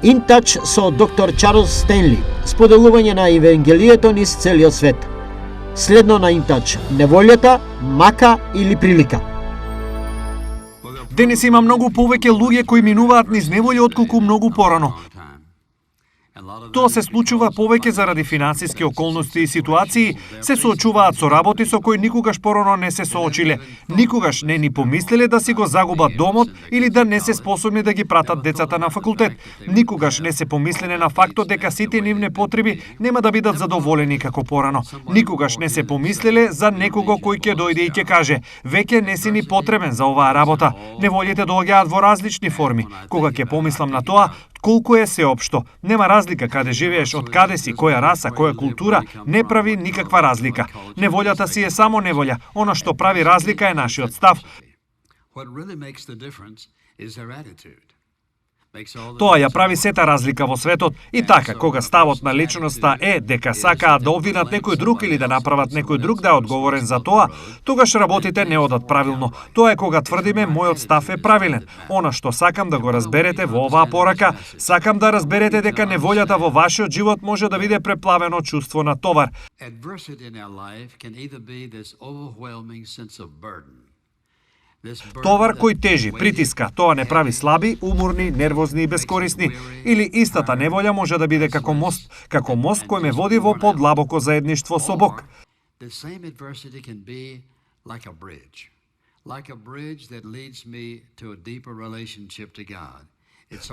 Интач со доктор Чарлз Стенли. Споделување на Евангелието низ целиот свет. Следно на Интач: неволјата, мака или прилика. Денес има многу повеќе луѓе кои минуваат низ неволја отколку многу порано. Тоа се случува повеќе заради финансиски околности и ситуации, се соочуваат со работи со кои никогаш порано не се соочиле, никогаш не ни помислеле да си го загубат домот или да не се способни да ги пратат децата на факултет. Никогаш не се помислене на фактот дека сите нивни потреби нема да бидат задоволени како порано. Никогаш не се помислеле за некого кој ќе дојде и ќе каже: "Веќе не си ни потребен за оваа работа." Неволите доаѓаат во различни форми. Кога ќе помислам на тоа, колку е сеопшто. Нема разлика каде живееш, од каде си, која раса, која култура, не прави никаква разлика. Неволјата си е само неволја. Она што прави разлика е нашиот став. Тоа ја прави сета разлика во светот. И така, кога ставот на личноста е дека сакаат да обвинат некој друг или да направат некој друг да е одговорен за тоа, тогаш работите не одат правилно. Тоа е кога тврдиме мојот став е правилен. Она што сакам да го разберете во оваа порака, сакам да разберете дека неволјата во вашиот живот може да биде преплавено чувство на товар. Товар кој тежи, притиска, тоа не прави слаби, уморни, нервозни и бескорисни. Или истата неволја може да биде како мост кој ме води во подлабоко заедништво со Бог.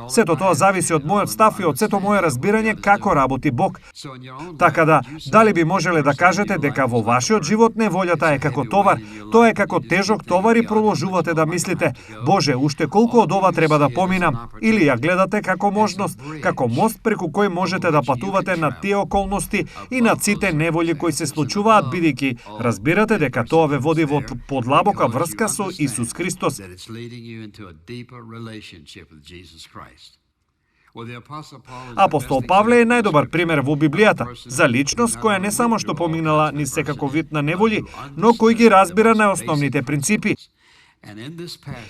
Сето тоа зависи од мојот став и од сето мое разбирање како работи Бог. Така да, дали би можеле да кажете дека во вашиот живот неволјата е како товар, тоа е како тежок товар и продолжувате да мислите: "Боже, уште колку од ова треба да поминам?" Или ја гледате како можност, како мост преку кој можете да патувате на тие околности и на сите неволји кои се случуваат, бидејќи разбирате дека тоа ве води во подлабока врска со Исус Христос. Апостол Павле е најдобар пример во Библијата за личност која не само што поминала низ секаков вид на неволји, но кој ги разбира најосновните принципи.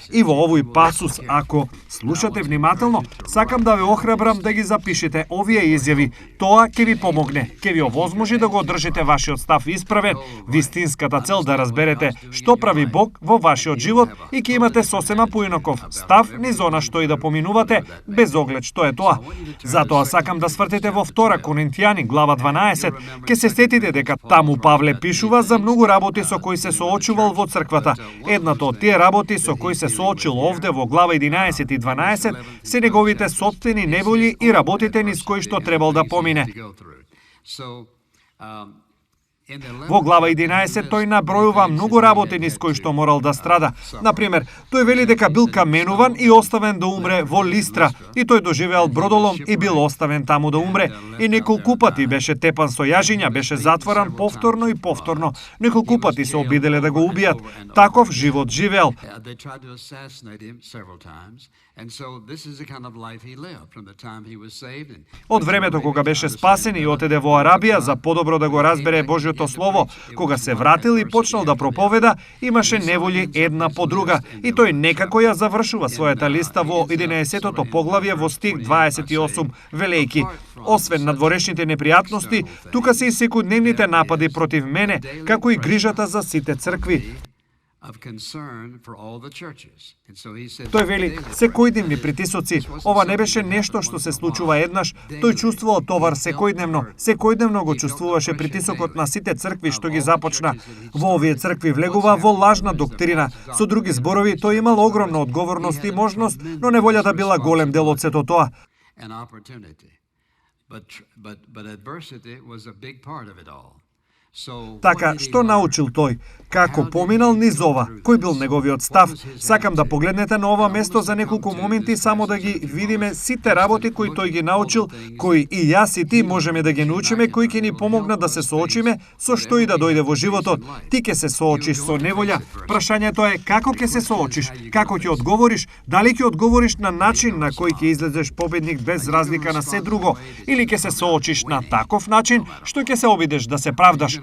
И во овој пасус, ако слушате внимателно, сакам да ве охрабрам да ги запишете овие изјави. Тоа ќе ви помогне, ќе ви овозможи да го одржите вашиот став исправен, вистинската цел да разберете што прави Бог во вашиот живот и ќе имате сосема поинаков став низ она што и да поминувате, без оглед што е тоа. Затоа сакам да свртите во 2 Коринтијани, глава 12, ќе се сетите дека таму Павле пишува за многу работи со кои се соочувал во црквата. Едната од тие работи со кои се соочил овде во глава 11 и 12 се неговите сопствени неволји и работите низ кои што требал да помине. Во глава 11 тој набројува многу работи низ кои што морал да страда. Например, тој вели дека бил каменуван и оставен да умре во Листра, и тој доживеал бродолом и бил оставен таму да умре. И неколку пати беше тепан со јажиња, беше затворан повторно и повторно. Неколку пати се обиделе да го убијат. Таков живот живеел. Од времето кога беше спасен и отиде во Арабија за подобро да го разбере Божјото Слово, кога се вратил и почнал да проповеда, имаше неволји една по друга, и тој некако ја завршува својата листа во 11-тото поглавје во стих 28, велејки: "Освен надворешните непријатности, тука се и секојдневните напади против мене, како и грижата за сите цркви." Тој вели, секојдневни притисоци, ова не беше нешто што се случува еднаш, тој чувствувал товар секојдневно го чувствуваше притисокот на сите цркви што ги започна. Во овие цркви влегува во лажна доктрина, со други зборови, тој имал огромна одговорност и можност, но неволјата била голем дел од сето тоа. Така, што научил тој? Како поминал низ ова? Кој бил неговиот став? Сакам да погледнете на ова место за неколку моменти само да ги видиме сите работи кои тој ги научил, кои и јас и ти можеме да ги научиме, кои ќе ни помогнат да се соочиме со што и да дојде во животот. Ти ќе се соочиш со неволја. Прашањето е како ќе се соочиш, како ќе одговориш, дали ќе одговориш на начин на кој ќе излезеш победник без разлика на се друго, или ќе се соочиш на таков начин што ќе се обидеш да се правдаш.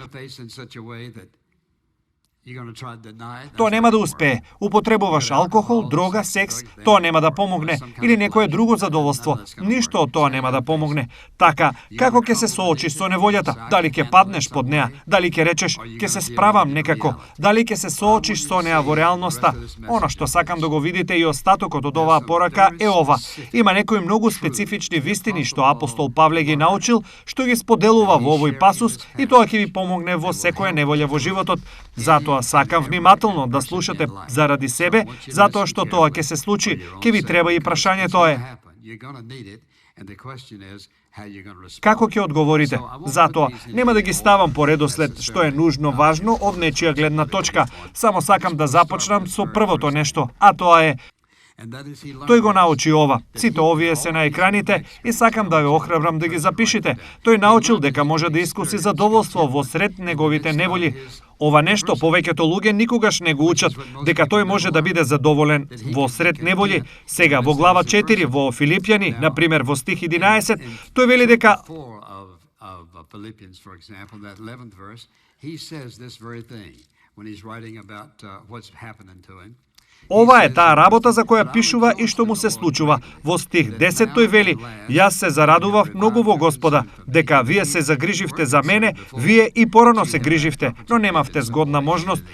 Тоа нема да успее. Употребуваш алкохол, дрога, секс, тоа нема да помогне. Или некое друго задоволство. Ништо од тоа нема да помогне. Така, како ќе се соочиш со неволјата? Дали ќе паднеш под неа? Дали ќе речеш, ќе се справам некако? Дали ќе се соочиш со неа во реалноста? Она што сакам да го видите и остатокот од оваа порака е ова. Има некои многу специфични вистини што апостол Павле ги научил, што ги споделува во овој пасус и тоа ќе ви помогне во секоја неволја во животот. Затоа сакам внимателно да слушате заради себе, затоа што тоа ќе се случи. Ќе ви треба и прашањето е: како ќе одговорите? Затоа нема да ги ставам по редослед што е нужно важно од нечија гледна точка. Само сакам да започнам со првото нешто, а тоа е: тој го научи ова. Сите овие се на екраните и сакам да ве охрабрам да ги запишете. Тој научил дека може да искуси задоволство во сред неговите неволи. Ова нешто повеќето луѓе никогаш не го учат, дека тој може да биде задоволен во сред неволи. Сега во глава 4 во Филипјани, на пример во стих 11, тој вели дека ова е таа работа за која пишува и што му се случува. Во стих 10 тој вели: јас се зарадував многу во Господа, дека вие се загриживте за мене, вие и порано се гриживте, но немавте згодна можност.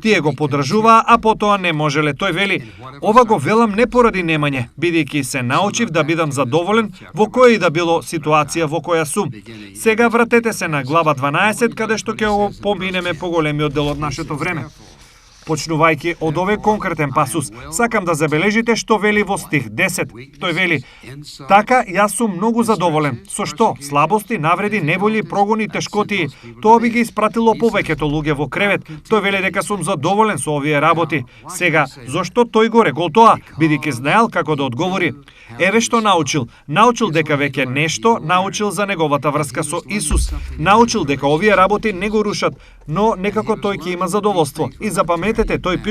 Тие го подржуваа, а потоа не можеле. Тој вели: ова го велам не поради немање, бидејќи се научив да бидам задоволен во која и да било ситуација во која сум. Сега вратете се на глава 12, каде што ќе го поминеме поголемиот дел од нашето време. Почнувајќи од овој конкретен пасус, сакам да забележите што вели во стих 10. Тој вели: така јас сум многу задоволен. Со што? Слабости, навреди, неволи, прогони, тешкотии. Тоа би ги испратило повеќето луѓе во кревет. Тој вели дека сум задоволен со овие работи. Сега, зошто тој го рекол тоа? Бидејќи знаел како да одговори. Еве што научил. Научил дека веќе нешто научил за неговата врска со Исус. Научил дека овие работи не го рушат, но некако тој ќе има задоволство. И запаметете, тој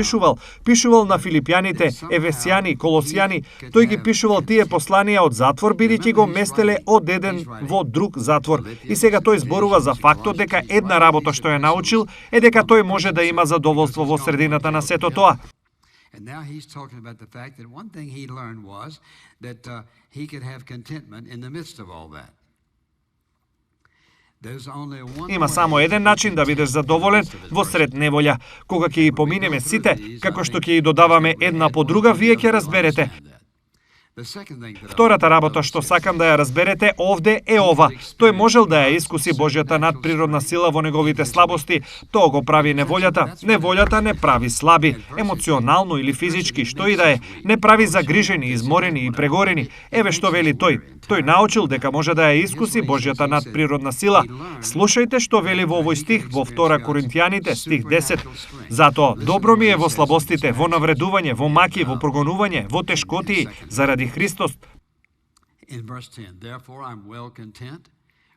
пишувал на Филипјаните, Ефесјани, Колосјани, тој ги пишувал тие посланија од затвор, бидејќи го местеле од еден во друг затвор. И сега тој зборува за фактот дека една работа што ја научил е дека тој може да има задоволство во средината на сето тоа. And now he's talking about the fact that one thing he learned was that he could have contentment in the midst of all that. Има само еден начин да бидеш задоволен во сред неволја. Кога ќе ги поминеме сите, како што ќе ги додаваме една по друга, вие ќе разберете. Втората работа што сакам да ја разберете овде е ова. Тој можел да ја искуси Божјата надприродна сила во неговите слабости. Тоа го прави неволјата. Неволјата не прави слаби, емоционално или физички, што и да е. Не прави загрижени, изморени и прегорени. Еве што вели тој. Тој научил дека може да ја искуси Божјата надприродна сила. Слушајте што вели во овој стих во 2 Коринтијаните, стих 10. Затоа добро ми е во слабостите, во навредување, во маки, во прогонување, во тешкотии, заради Христос. In verse 10, therefore I'm well content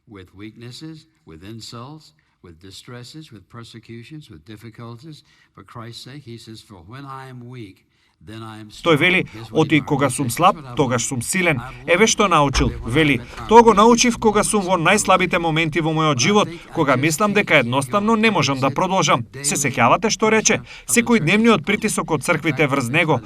with weaknesses, with insults, with distresses, with persecutions, with difficulties, for Christ's sake. He says, for when I am weak, тој вели: оти кога сум слаб, тогаш сум силен. Еве што научил. Вели: тоа го научив кога сум во најслабите моменти во мојот живот, кога мислам дека едноставно не можам да продолжам. Се сеќавате што рече? Секојдневниот притисок од црквите врз него.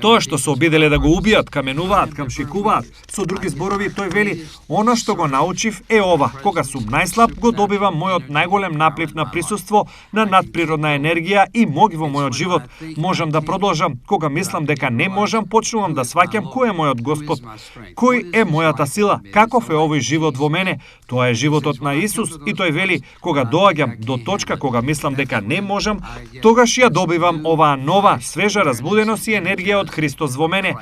Тоа што се обиделе да го убијат, каменуваат, камшикуваат. Со други зборови, тој вели: она што го научив е ова. Кога сум најслаб, го добивам мојот најголем наплив на присуство, на надприродна енергија и моќ во мојот живот. Можам да продолжам. Кога мислам дека не можам, почнувам да сваќам кој е мојот Господ. Кој е мојата сила? Каков е овој живот во мене? Тоа е животот на Исус и тој вели: кога доаѓам до точка кога мислам дека не можам, тогаш ја добивам оваа нова, свежа разбуденост и енергија од Христос во мене,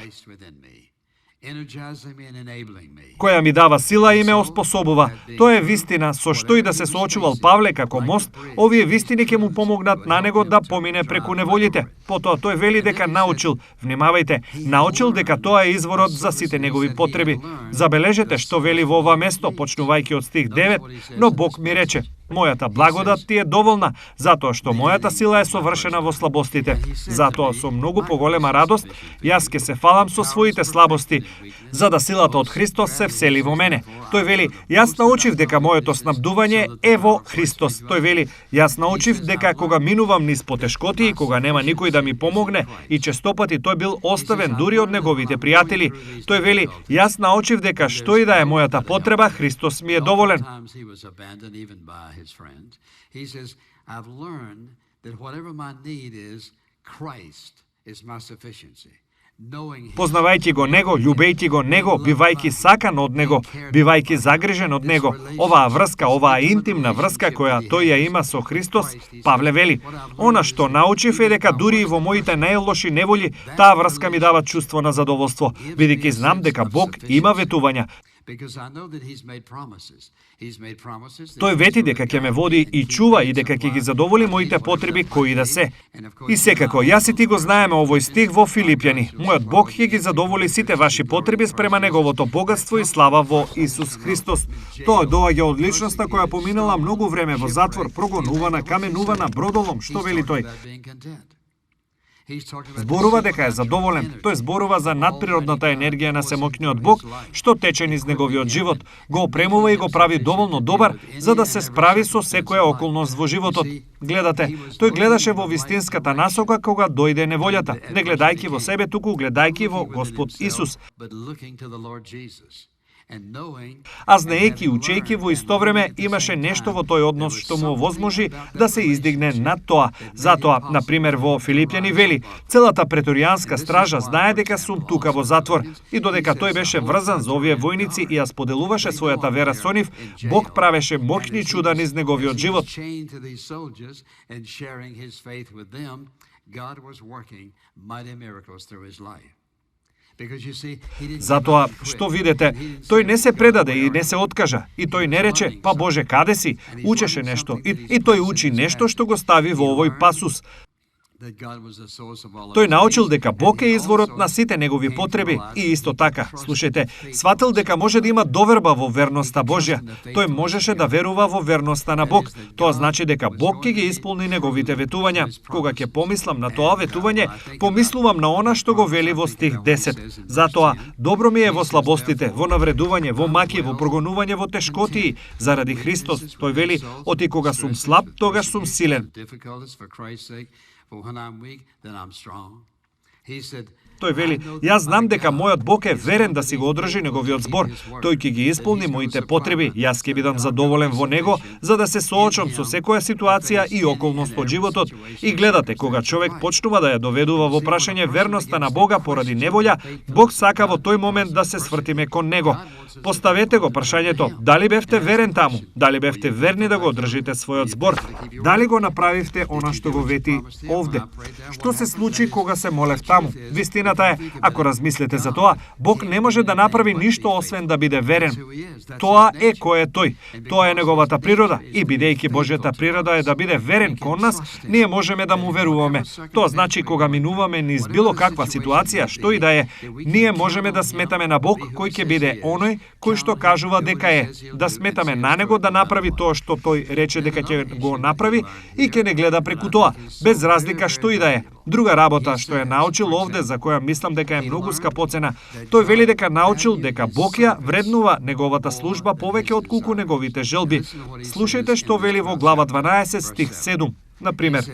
која ми дава сила и ме оспособува. Тоа е вистина со што и да се соочувал Павле како мост, овие вистини ќе му помогнат на него да помине преку неволите. Потоа тој вели дека научил, внимавајте, научил дека тоа е изворот за сите негови потреби. Забележете што вели во ова место, почнувајќи од стих 9, но Бог ми рече. Мојата благодат ти е доволна, затоа што мојата сила е совршена во слабостите. Затоа со многу поголема радост, јас ќе се фалам со своите слабости, за да силата од Христос се всели во мене. Тој вели, јас научив дека моето снабдување е во Христос. Тој вели, јас научив дека кога минувам низ потешкоти и кога нема никој да ми помогне, и честопати тој бил оставен дури од неговите пријатели. Тој вели, јас научив дека што и да е мојата потреба, Христос ми е доволен. Познавајќи го Него, љубејќи го Него, бивајќи сакан од Него, бивајќи загрижен од Него, оваа врска, оваа интимна врска која тој ја има со Христос, Павле вели, она што научив е дека дури и во моите најлоши неволји, таа врска ми дава чувство на задоволство, бидејќи знам дека Бог има ветувања. Тој вети дека ќе ме води и чува и дека ќе ги задоволи моите потреби кои да се. И секако, јас и ти го знаеме овој стих во Филипјани. Мојот Бог ќе ги задоволи сите ваши потреби спрема неговото богатство и слава во Исус Христос. Тоа доаѓа од личноста која поминала многу време во затвор, прогонувана, каменувана, бродолом, што вели тој. Зборува дека е задоволен. Тој зборува за надприродната енергија на семоќниот Бог, што тече низ неговиот живот, го опремува и го прави доволно добар за да се справи со секоја околност во животот. Гледате, тој гледаше во вистинската насока кога дојде неволјата, не гледајќи во себе, туку гледајќи во Господ Исус. А знаејќи, учејќи во исто време, имаше нешто во тој однос што му овозможи да се издигне над тоа. Затоа, на пример, во Филипјани вели, целата преторијанска стража знае дека сум тука во затвор и додека тој беше врзан за овие војници и ја споделуваше својата вера со нив, Бог правеше моќни чуда низ неговиот живот. Затоа, што видите, тој не се предаде и не се откажа. И тој не рече, па Боже, каде си? Учеше нешто. И тој учи нешто што го стави во овој пасус. Тој научил дека Бог е изворот на сите негови потреби и исто така, слушајте, сватил дека може да има доверба во верноста Божја. Тој можеше да верува во верноста на Бог. Тоа значи дека Бог ќе ги исполни неговите ветувања. Кога ќе помислам на тоа ветување, помислувам на она што го вели во стих 10. Затоа, добро ми е во слабостите, во навредување, во маки, во прогонување, во тешкотии, заради Христос. Тој вели, оти кога сум слаб, тогаш сум силен. Тој вели, јас знам дека мојот Бог е верен да си го одржи неговиот збор. Тој ќе ги исполни моите потреби, јас ќе бидам задоволен во него, за да се соочам со секоја ситуација и околност од животот. И гледате, кога човек почнува да ја доведува во прашање верноста на Бога поради неволја, Бог сака во тој момент да се свртиме кон него. Поставете го прашањето, дали бевте верен таму? Дали бевте верни да го одржите својот збор? Дали го направивте она што го вети овде? Што се случи кога се молев таму? Вистината е, ако размислите за тоа, Бог не може да направи ништо освен да биде верен. Тоа е кој е тој. Тоа е неговата природа и бидејќи Божјата природа е да биде верен кон нас, ние можеме да му веруваме. Тоа значи кога минуваме низ било каква ситуација, што и да е, ние можеме да сметаме на Бог кој ќе биде оној кој што кажува дека е, да сметаме на него да направи тоа што тој рече дека ќе го направи и ќе не гледа преку тоа, без разлика што и да е. Друга работа што е научил овде, за која мислам дека е многу скапоцена, тој вели дека научил дека Бог ја вреднува неговата служба повеќе отколку неговите желби. Слушајте што вели во глава 12 стих 7, на пример.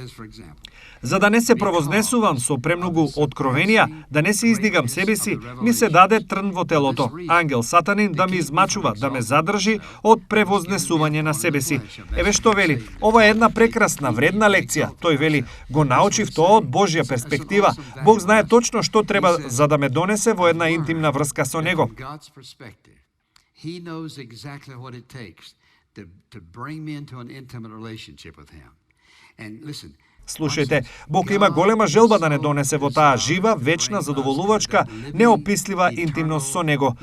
За да не се провознесувам со премногу откровенија, да не се издигам себе си, ми се даде трн во телото, ангел сатанин да ми измачува, да ме задржи од превознесување на себе си. Еве што вели, ова е една прекрасна, вредна лекција. Тој вели, го научив тоа од Божја перспектива. Бог знае точно што треба за да ме донесе во една интимна врска со него. Слушајте, Бог има голема желба да не донесе во таа жива, вечна, задоволувачка, неопислива интимност со него.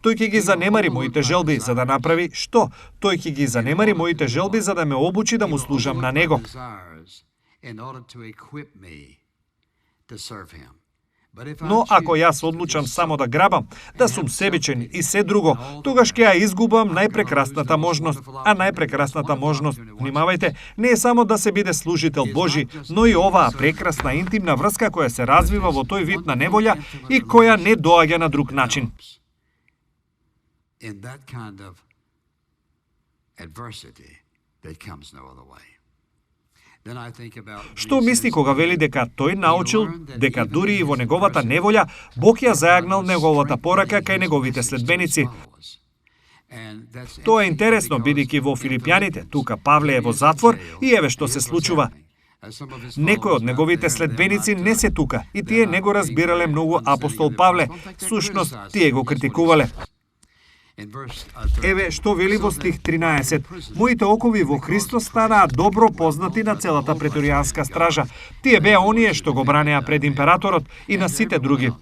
Тој ќе ги занемари моите желби за да направи што? Тој ќе ги занемари моите желби за да ме обучи да му служам на него. Но ако јас одлучам само да грабам, да сум себичен и се друго, тогаш ќе ја изгубам најпрекрасната можност. А најпрекрасната можност, внимавајте, не е само да се биде служител Божи, но и оваа прекрасна интимна врска која се развива во тој вид на неволја и која не доаѓа на друг начин. In that kind of adversity that comes no other way. Што мисли кога вели дека тој научил дека дури и во неговата неволја Бог ја зајагнал неговата порака кај неговите следбеници? Тоа е интересно, бидејќи во Филипјаните, тука Павле е во затвор и еве што се случува. Некои од неговите следбеници не се тука и тие не го разбирале многу апостол Павле. Сушност, тие го критикувале. Еве што вели во стих 13. Моите окови во Христос станаа добро познати на целата преторијанска стража. Тие беа оние што го бранеа пред императорот и на сите други.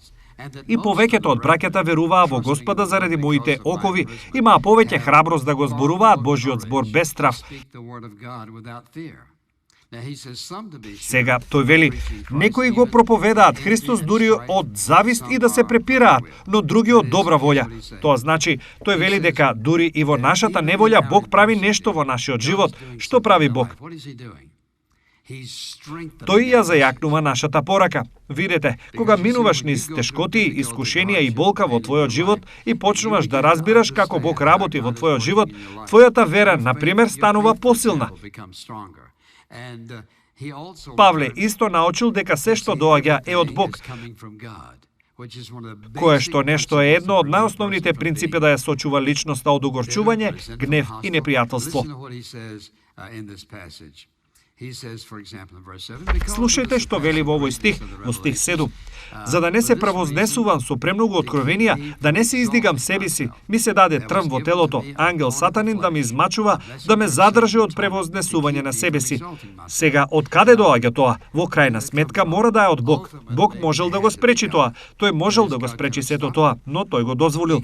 И повеќето од браќата веруваа во Господа заради моите окови, имаа повеќе храброст да го зборуваат Божиот збор без страв. Сега, тој вели, некои го проповедаат Христос дури од завист и да се препираат, но други од добра волја. Тоа значи, тој вели дека дури и во нашата неволја Бог прави нешто во нашиот живот. Што прави Бог? Тој ја зајакнува нашата порака. Видете, кога минуваш низ тешкоти, искушенија и болка во твојот живот и почнуваш да разбираш како Бог работи во твојот живот, твојата вера, например, станува посилна. Павле исто научил дека се што доаѓа е од Бог, кое што нешто е едно од најосновните принципи да ја сочува личноста од огорчување, гнев и непријателство. Слушајте што вели во овој стих, во стих 7. За да не се превознесувам со премногу откровенија, да не се издигам себе си, ми се даде трн во телото, ангел сатанин да ме измачува, да ме задржи од превознесување на себе си. Сега, од каде доаѓа тоа? Во крајна сметка мора да е од Бог. Бог можел да го спречи тоа. Тој можел да го спречи сето тоа, но тој го дозволил.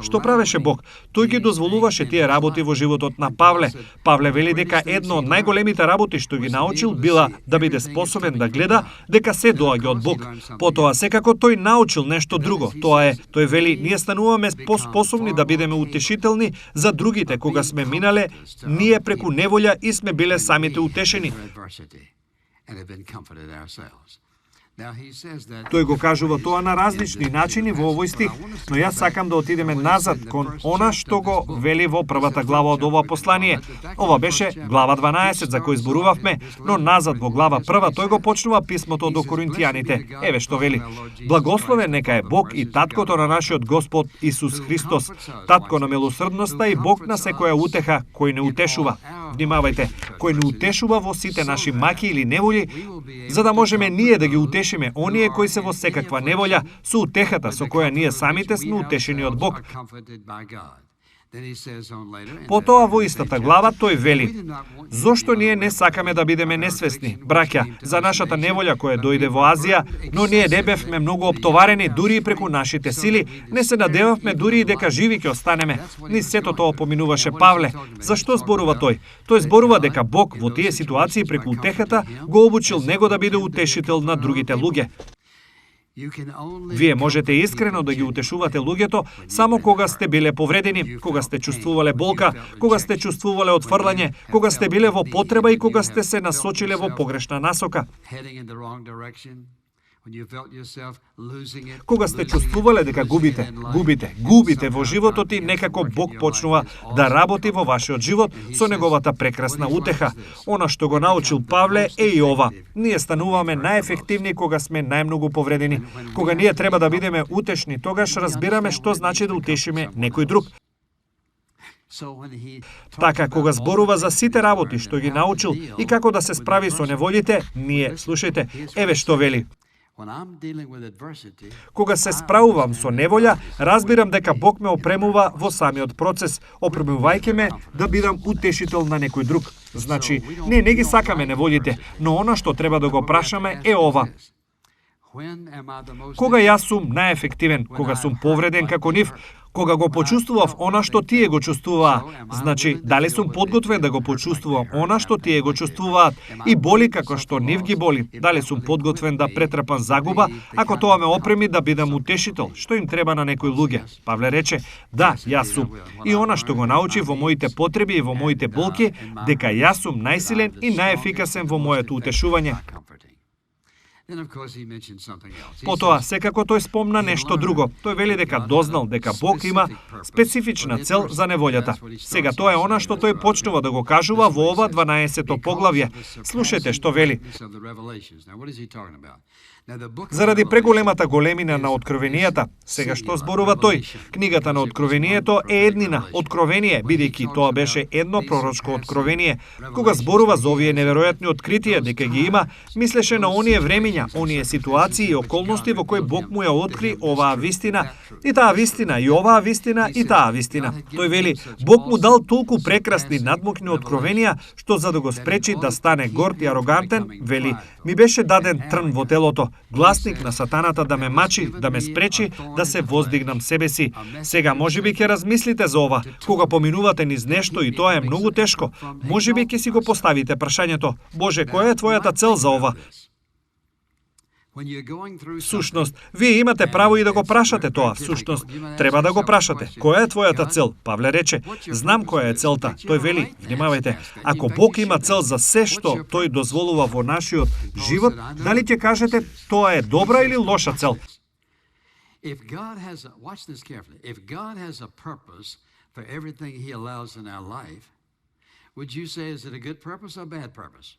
Што правеше Бог? Тој ги дозволуваше тие работи во животот на Павле. Павле вели дека едно од најголемите работи што ги научил била да биде способен да гледа дека се доаѓа од Бог. Потоа секако тој научил нешто друго. Тоа е, тој вели, ние стануваме поспособни да бидеме утешителни за другите кога сме минале ние преку неволја и сме биле самите утешени. Тој го кажува тоа на различни начини во овој стих, но јас сакам да отидеме назад кон она што го вели во првата глава од ова послание. Ова беше глава 12 за кој зборувавме, но назад во глава 1 тој го почнува писмото до Коринтијаните. Еве што вели: Благословен нека е Бог и таткото на нашиот Господ Исус Христос, татко на милосрдноста и Бог на секоја утеха, кој не утешува. Внимавајте, кој не утешува во сите наши маки или неволи, за да можеме ние да ги утешиме оние кои се во секаква неволја со утехата со која ние самите сме утешени од Бог. Потоа во истата глава тој вели: Зошто ние не сакаме да бидеме несвесни, браќа, за нашата неволја која дојде во Азија, но ние не бевме многу оптоварени дури и преку нашите сили, не се надевавме дури и дека живи ќе останеме. Низ сето тоа поминуваше Павле. Зашто зборува тој? Тој зборува дека Бог во тие ситуации преку утехата го обучил него да биде утешител на другите луѓе. Вие можете искрено да ги утешувате луѓето само кога сте биле повредени, кога сте чувствувале болка, кога сте чувствувале отфрлање, кога сте биле во потреба и кога сте се насочиле во погрешна насока. Кога сте чувствувале дека губите во животот и некако Бог почнува да работи во вашиот живот со неговата прекрасна утеха. Она што го научил Павле е и ова. Ние стануваме најефективни кога сме најмногу повредени. Кога ние треба да бидеме утешни, тогаш разбираме што значи да утешиме некој друг. Така, кога зборува за сите работи што ги научил и како да се справи со неволите, ние, слушајте, еве што вели: Кога се справувам со неволја, разбирам дека Бог ме опремува во самиот процес, опремувајќи ме да бидам утешител на некој друг. Значи, ние не ги сакаме неволите, но она што треба да го прашаме е ова: Кога јас сум најефективен, кога сум повреден како нив, Кога го почувствував она што тие го чувствуваа, значи дали сум подготвен да го почувствувам она што тие го чувствуваат и боли како што нив ги боли, дали сум подготвен да претрпам загуба, ако тоа ме опреми да бидам утешител, што им треба на некои луѓе. Павле рече, да, јас сум. И она што го научи во моите потреби и во моите болки, дека јас сум најсилен и најефикасен во моето утешување. Потоа, секако тој спомна нешто друго. Тој вели дека дознал дека Бог има специфична цел за неволјата. Сега тоа е она што тој почнува да го кажува во ова 12-то поглавје. Слушајте што вели. Заради преголемата големина на откровенијата, сега што зборува тој? Книгата на откровението е еднина, откровение, бидејќи тоа беше едно пророчко откровение. Кога зборува за овие неверојатни откритија дека ги има, мислеше на оние времиња, оние ситуации и околности во кои Бог му ја откри оваа вистина, и таа вистина, и оваа вистина, и таа вистина. Тој вели, Бог му дал толку прекрасни надмокни откровенија, што за да го спречи да стане горд и арогантен, вели, ми беше даден трн во телото, гласник на сатаната да ме мачи, да ме спречи да се воздигнам себе си. Сега можеби ќе размислите за ова, кога поминувате низ нешто и тоа е многу тешко. Можеби ќе си го поставите прашањето: Боже, која е твојата цел за ова? Всушност, вие имате право и да го прашате тоа. Всушност, треба да го прашате. Која е твојата цел? Павле рече, знам која е целта. Тој вели, внимавајте, ако Бог има цел за се што тој дозволува во нашиот живот, дали ќе кажете тоа е добра или лоша цел? If God has watch this carefully. If God has a purpose for everything he allows in our life, would you say is it a good purpose or a bad purpose?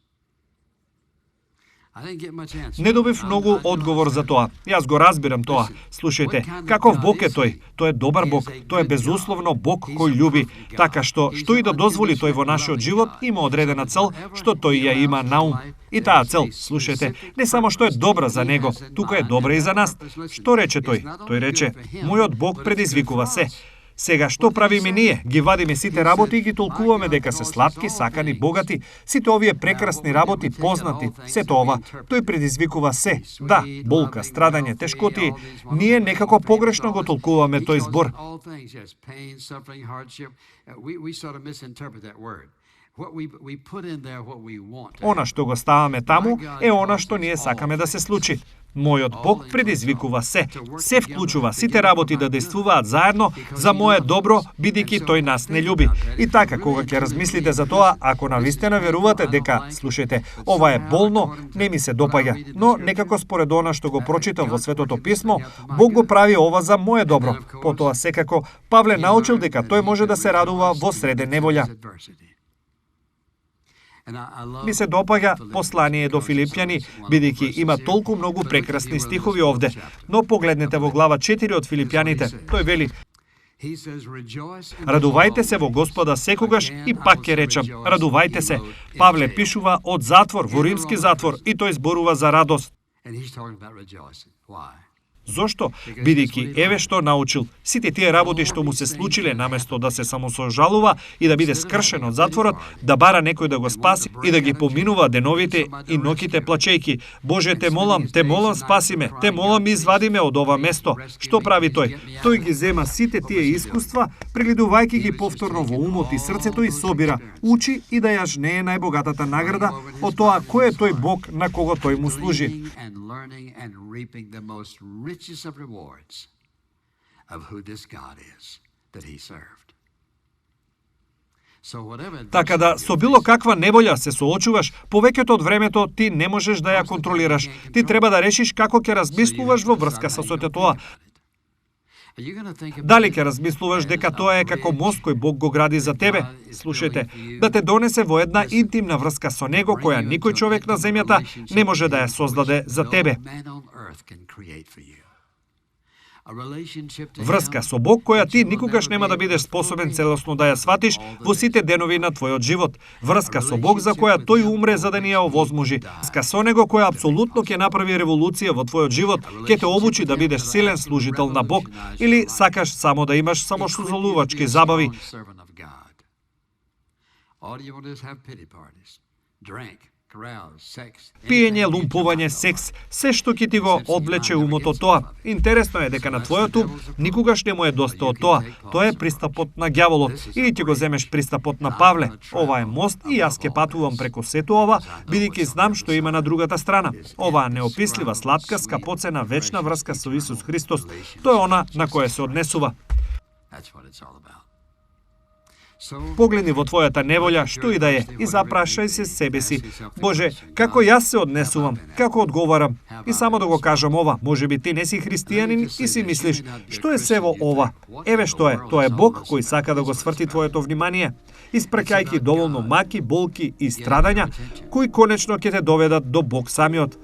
Не добив многу одговор за тоа. Јас го разбирам тоа. Слушајте, каков Бог е тој? Тој е добар Бог. Тој е безусловно Бог кој љуби. Така што и да дозволи тој во нашиот живот, има одредена цел што тој ја има на ум. И таа цел, слушајте, не само што е добра за него, тука е добра и за нас. Што рече тој? Тој рече, мојот Бог предизвикува се. Сега, што правиме ние? Ги вадиме сите работи и ги толкуваме дека се сладки, сакани, богати. Сите овие прекрасни работи, познати, сето ова, тој предизвикува се. Да, болка, страдање, тешкоти. Ние некако погрешно го толкуваме тој збор. Она што го ставаме таму е она што ние сакаме да се случи. Мојот Бог предизвикува се. Се вклучува сите работи да действуваат заедно за мое добро, бидејќи тој нас не љуби. И така, кога ќе размислите за тоа, ако навистина верувате дека, слушајте, ова е болно, не ми се допаѓа, но некако според она што го прочитав во Светото Писмо, Бог го прави ова за мое добро. Потоа секако Павле научил дека тој може да се радува во среде неволја. Ми се допаѓа послание до Филипјани, бидејќи има толку многу прекрасни стихови овде. Но погледнете во глава 4 од Филипјаните. Тој вели: Радувајте се во Господа секогаш и пак ќе речам, радувајте се. Павле пишува од затвор, во римски затвор, и тој зборува за радост. Зошто? Бидејќи еве што научил. Сите тие работи што му се случиле, наместо да се самосожалува и да биде скршен од затворот, да бара некој да го спаси и да ги поминува деновите и ноќите плачејки. Боже, те молам, спаси ме, те молам, извади ме од ова место. Што прави тој? Тој ги зема сите тие искуства, прегледувајќи ги повторно во умот и срцето и собира, учи и да ја жнее најбогатата награда од тоа кој е тој Бог на кого тој му служи. Richest of rewards of who this God is that he served. Така да, со било каква неволја се соочуваш, повеќето од времето ти не можеш да ја контролираш. Ти треба да решиш како ќе размислуваш во врска со сето тоа. Дали ќе размислуваш дека тоа е како мост кој Бог го гради за тебе? Слушајте, да те донесе во една интимна врска со Него, која никој човек на земјата не може да ја создаде за тебе. Врска со Бог која ти никогаш нема да бидеш способен целосно да ја сватиш во сите денови на твојот живот. Врска со Бог за која тој умре за да ни ја овозможи. Врска со Него која апсолутно ќе направи револуција во твојот живот, ќе те обучи да бидеш силен служител на Бог, или сакаш само да имаш самослужалувачки забави. Пиење, лумпување, секс, се што ќе ти го одвлече умот од тоа. Интересно е дека на твојот ум никогаш не му е доста од тоа. Тоа е пристапот на ѓаволот. Или ќе го земеш пристапот на Павле. Ова е мост и јас ќе патувам преку сето ова, бидејќи знам што има на другата страна. Оваа неопислива, сладка, скапоцена, вечна врска со Исус Христос. Тоа е она на кое се однесува. Погледни во твојата неволја, што и да е, и запрашај се себе си: Боже, како јас се однесувам, како одговарам? И само да го кажам ова, можеби ти не си христијанин и си мислиш: што е сево ова? Еве што е, тоа е Бог кој сака да го сврти твоето внимание, испраќајќи доволно маки, болки и страдања, кои конечно ќе те доведат до Бог самиот.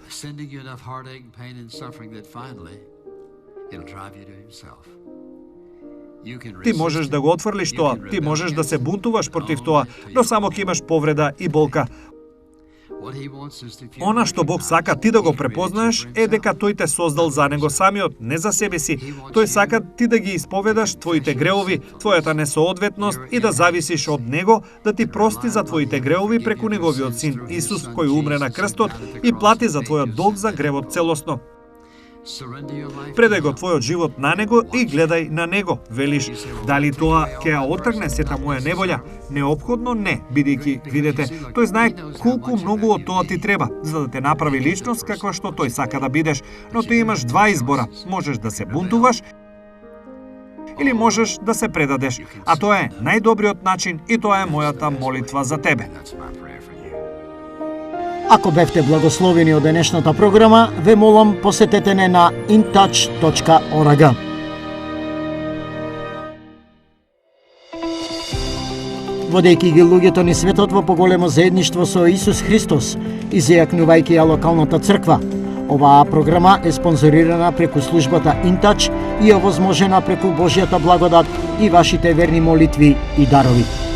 Ти можеш да го отфрлиш тоа, ти можеш да се бунтуваш против тоа, но само ќе имаш повреда и болка. Она што Бог сака ти да го препознаеш е дека тој те создал за него самиот, не за себе си. Тој сака ти да ги исповедаш твоите греови, твојата несоодветност и да зависиш од него да ти прости за твоите греови преку неговиот син Исус кој умре на крстот и плати за твојот долг за гревот целосно. Предај го твојот живот на него и гледај на него. Велиш, дали тоа ќе ја отргне сета моја неволја? Неопходно не, бидејќи, видете, тој знае колку многу од тоа ти треба, за да те направи личност каква што тој сака да бидеш. Но ти имаш два избора. Можеш да се бунтуваш или можеш да се предадеш. А тоа е најдобриот начин и тоа е мојата молитва за тебе. Ако бевте благословени од денешната програма, ве молам посетете не на intouch.org. Водејќи ги луѓето ни светот во поголемо заедништво со Исус Христос и зајакнувајќи ја локалната црква, оваа програма е спонзорирана преку службата InTouch и овозможена преку Божјата благодат и вашите верни молитви и дарови.